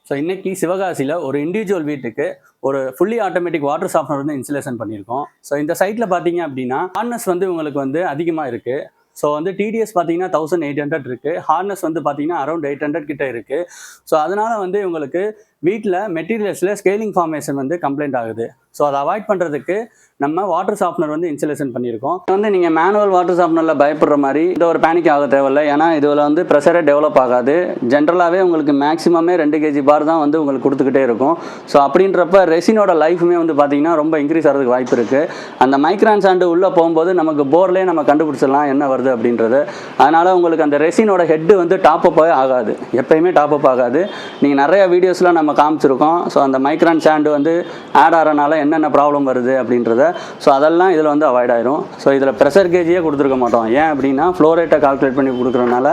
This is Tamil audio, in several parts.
ஸோ இன்னைக்கு சிவகாசியில் ஒரு இண்டிவிஜுவல் வீட்டுக்கு ஒரு ஃபுல்லி ஆட்டோமேட்டிக் வாட்டர் சாஃப்ட்னர் வந்து இன்ஸ்டலேஷன் பண்ணியிருக்கோம். ஸோ இந்த சைட்டில் பார்த்தீங்க அப்படின்னா ஹார்னஸ் வந்து உங்களுக்கு வந்து அதிகமாக இருக்குது. ஸோ வந்து டிடிஎஸ் பார்த்தீங்கன்னா 1800 இருக்குது. ஹார்னஸ் வந்து பார்த்தீங்கன்னா அரௌண்ட் 800 கிட்ட இருக்குது. ஸோ அதனால் வந்து உங்களுக்கு வீட்டில் மெட்டீரியல்ஸில் ஸ்கேலிங் ஃபார்மேஷன் வந்து கம்ப்ளைண்ட் ஆகுது. ஸோ அதை அவாய்ட் பண்ணுறதுக்கு நம்ம வாட்டர் சாஃப்ட்னர் வந்து இன்ஸ்டலேஷன் பண்ணியிருக்கோம். வந்து நீங்கள் மேனுவல் வாட்டர் சாஃப்ட்னரில் பயப்படுற மாதிரி இந்த ஒரு பேனிக் ஆக தேவையில்லை. ஏன்னா இதில் வந்து ப்ரெஷரே டெவலப் ஆகாது. ஜென்ரலாகவே உங்களுக்கு மேக்ஸிமமே 2 kg பார் தான் வந்து உங்களுக்கு கொடுத்துக்கிட்டே இருக்கும். ஸோ அப்படின்றப்ப ரெசினோட லைஃபுமே வந்து பார்த்தீங்கன்னா ரொம்ப இன்க்ரீஸ் ஆகிறதுக்கு வாய்ப்பு இருக்குது. அந்த மைக்ரான் சாண்டு உள்ளே போகும்போது நமக்கு போர்லேயே நம்ம கண்டுபிடிச்சிடலாம் என்ன வருது அப்படின்றது. அதனால் உங்களுக்கு அந்த ரெசினோட ஹெட்டு வந்து டாப் அப் ஆகாது, எப்பயுமே டாப் அப் ஆகாது. நீங்கள் நிறைய வீடியோஸ்லாம் நம்ம காமிச்சிருக்கோம். ஸோ அந்த மைக்ரான் சாண்டு வந்து ஆட் ஆகிறனால என்னென்ன ப்ராப்ளம் வருது அப்படின்றத ஸோ அதெல்லாம் இதில் வந்து அவாய்ட் ஆயிரும். ஸோ இதில் ப்ரெஷர் கேஜியே கொடுத்துருக்க மாட்டோம். ஏன் அப்படின்னா ஃப்ளோ ரேட்டை கால்குலேட் பண்ணி கொடுக்குறதுனால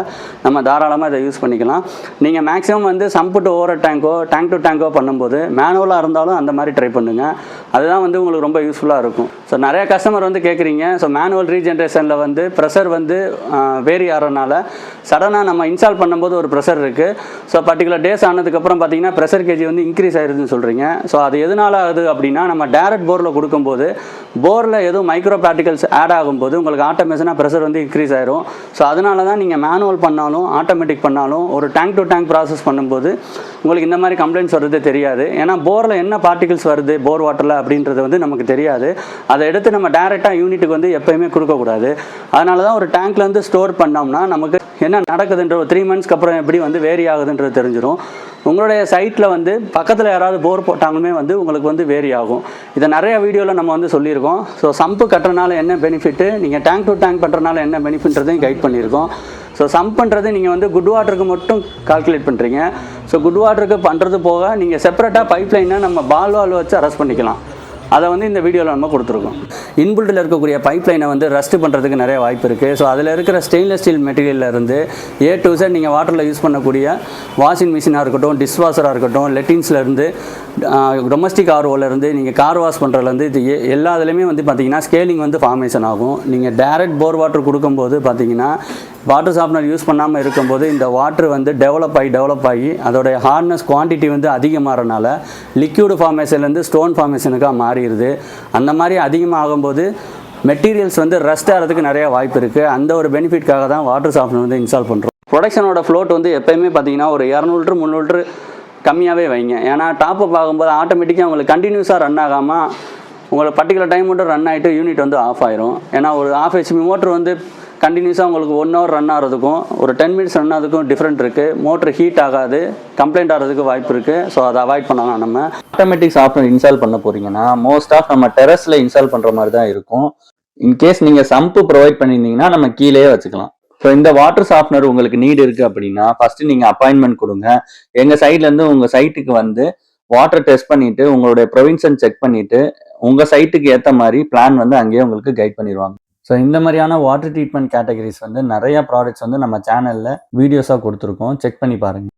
நம்ம தாராளமாக இதை யூஸ் பண்ணிக்கலாம். நீங்கள் மேக்ஸிமம் வந்து சம்பு டு ஓவர் டேங்கோ டேங்க் டு டேங்கோ பண்ணும்போது மேனுவலாக இருந்தாலும் அந்த மாதிரி ட்ரை பண்ணுங்கள். அதுதான் வந்து உங்களுக்கு ரொம்ப யூஸ்ஃபுல்லாக இருக்கும். ஸோ நிறைய கஸ்டமர் வந்து கேட்குறீங்க. ஸோ மேனுவல் ரீஜென்ரேஷனில் வந்து ப்ரெஷர் வந்து வேரி ஆகிறதுனால சடனாக நம்ம இன்ஸ்டால் பண்ணும்போது ஒரு ப்ரெஷர் இருக்குது. ஸோ பர்டிகுலர் டேஸ் ஆனதுக்கப்புறம் பார்த்தீங்கன்னா ப்ரெஷர் கேஜி வந்து இன்க்ரீஸ் ஆயிருதுன்னு சொல்கிறீங்க. ஸோ அது எதனால ஆகுது அப்படின்னா நம்ம டேரக்ட் போரில் கொடுக்கும்போது போரில் எதுவும் மைக்ரோ பார்ட்டிகல்ஸ் ஆட் ஆகும்போது உங்களுக்கு ஆட்டோமேஷனாக ப்ரெஷர் வந்து இன்க்ரீஸ் ஆயிரும். ஸோ அதனால தான் நீங்கள் மேனுவல் பண்ணாலும் ஆட்டோமேட்டிக் பண்ணாலும் ஒரு டேங்க் டு டேங்க் ப்ராசஸ் பண்ணும்போது உங்களுக்கு இந்த மாதிரி கம்ப்ளைண்ட்ஸ் வருது தெரியாது. ஏன்னா போரில் என்ன பார்ட்டிகல்ஸ் வருது போர் வாட்டரில் அப்படின்றது வந்து நமக்கு தெரியாது. அதை எடுத்து நம்ம டேரெக்டாக யூனிட்டுக்கு வந்து எப்போயுமே கொடுக்கக்கூடாது. அதனால தான் ஒரு டேங்க்ல வந்து ஸ்டோர் பண்ணோம்னா நமக்கு என்ன நடக்குதுன்ற ஒரு 3 monthsக்கு அப்புறம் எப்படி வந்து வேரி ஆகுதுன்றது தெரிஞ்சிடும். உங்களுடைய சைட்டில் வந்து பக்கத்தில் யாராவது போர் போட்டாலுமே வந்து உங்களுக்கு வந்து வேரி ஆகும். இதை நிறைய வீடியோவில் நம்ம வந்து சொல்லியிருக்கோம். ஸோ சம்பு கட்டுறதுனால என்ன பெனிஃபிட்டு, நீங்கள் டேங்க் டு டேங்க் பண்ணுறதுனால என்ன பெனிஃபிட்ன்றதையும் கைட் பண்ணியிருக்கோம். ஸோ சம்ப் பண்ணுறது நீங்கள் வந்து குட் வாட்டருக்கு மட்டும் கால்குலேட் பண்ணுறீங்க. ஸோ குட் வாட்டருக்கு பண்ணுறது போக நீங்கள் செப்பரேட்டாக பைப் லைனை நம்ம பால் வால் வச்சு அரெஸ்ட் பண்ணிக்கலாம். அதை வந்து இந்த வீடியோவில் நம்ம கொடுத்துருக்கோம். இன்பில்ட்டில் இருக்கக்கூடிய பைப் லைனை வந்து ரஸ்ட் பண்ணுறதுக்கு நிறைய வாய்ப்பு இருக்குது. ஸோ அதில் இருக்கிற ஸ்டெயின்லெஸ் ஸ்டீல் மெட்டீரியலில் இருந்து A to Z நீங்கள் வாட்டரில் யூஸ் பண்ணக்கூடிய வாஷிங் மிஷினாக இருக்கட்டும், டிஷ்வாஷராக இருக்கட்டும், லெட்டின்ஸ்லேருந்து டொமஸ்டிக் ஆர்ஓலேருந்து நீங்கள் கார் வாஷ் பண்ணுறதுலேருந்து இது எல்லா இதுலேயுமே வந்து பார்த்திங்கன்னா ஸ்கேலிங் வந்து ஃபார்மேஷன் ஆகும். நீங்கள் டேரெக்ட் போர் வாட்டர் கொடுக்கும்போது பார்த்திங்கன்னா வாட்டர் சாஃப்ட்னர் யூஸ் பண்ணாமல் இருக்கும்போது இந்த வாட்டர் வந்து டெவலப் ஆகி அதோடைய ஹார்ட்னஸ் குவான்டிட்டி வந்து அதிகமாகறனால லிக்யூடு ஃபார்மேஷன்லேருந்து ஸ்டோன் ஃபார்மேஷனுக்காக மாறிடுது. அந்த மாதிரி அதிகமாகும்போது மெட்டீரியல்ஸ் வந்து ரஸ்ட் ஆகிறதுக்கு நிறைய வாய்ப்பு இருக்குது. அந்த ஒரு பெனிஃபிட்காக தான் வாட்டர் சாஃப்ட்னர் வந்து இன்ஸ்டால் பண்ணுறோம். ப்ரொடக்ஷனோட ஃப்ளோட் வந்து எப்போயுமே பார்த்திங்கன்னா ஒரு 200 லிட்டர் 300 லிட்டர் கம்மியாகவே வைங்க. ஏன்னா டாப் அப் ஆகும்போது ஆட்டோமேட்டிக்காக உங்களுக்கு கண்டினியூஸாக ரன் ஆகாமல் உங்களுக்கு பர்டிகுலர் டைம் மட்டும் ரன் ஆகிட்டு யூனிட் வந்து ஆஃப் ஆயிரும். ஏன்னா ஒரு ½ HP மோட்ரு வந்து கண்டினியூஸாக உங்களுக்கு 1 hour ரன் ஆகிறதுக்கும் ஒரு 10 minutes ரன் ஆகிறதுக்கும் டிஃப்ரெண்ட் இருக்குது. மோட்ரு ஹீட் ஆகாது, கம்ப்ளைண்ட் ஆகிறதுக்கு வாய்ப்பு இருக்குது. ஸோ அதை அவாய்ட் பண்ணலாம். நம்ம ஆட்டோமேட்டிக் சாஃப்ட்வேர் இன்ஸ்டால் பண்ண போகிறீங்கன்னா மோஸ்ட் ஆஃப் நம்ம டெரஸில் இன்ஸ்டால் பண்ணுற மாதிரி தான் இருக்கும். இன்கேஸ் நீங்கள் சம்பு ப்ரொவைட் பண்ணியிருந்தீங்கன்னா நம்ம கீழே வச்சுக்கலாம். ஸோ இந்த வாட்டர் சாஃப்ட்னர் உங்களுக்கு நீட் இருக்குது அப்படின்னா ஃபஸ்ட்டு நீங்கள் அப்பாயின்மெண்ட் கொடுங்க. எங்கள் சைட்லேருந்து உங்கள் சைட்டுக்கு வந்து வாட்டர் டெஸ்ட் பண்ணிவிட்டு உங்களுடைய ப்ரொவின்ஷன் செக் பண்ணிவிட்டு உங்கள் சைட்டுக்கு ஏற்ற மாதிரி பிளான் வந்து அங்கேயே உங்களுக்கு கைட் பண்ணிடுவாங்க. ஸோ இந்த மாதிரியான வாட்டர் ட்ரீட்மெண்ட் கேட்டகரிஸ் வந்து நிறைய ப்ராடக்ட்ஸ் வந்து நம்ம சேனலில் வீடியோஸாக கொடுத்துருக்கோம். செக் பண்ணி பாருங்கள்.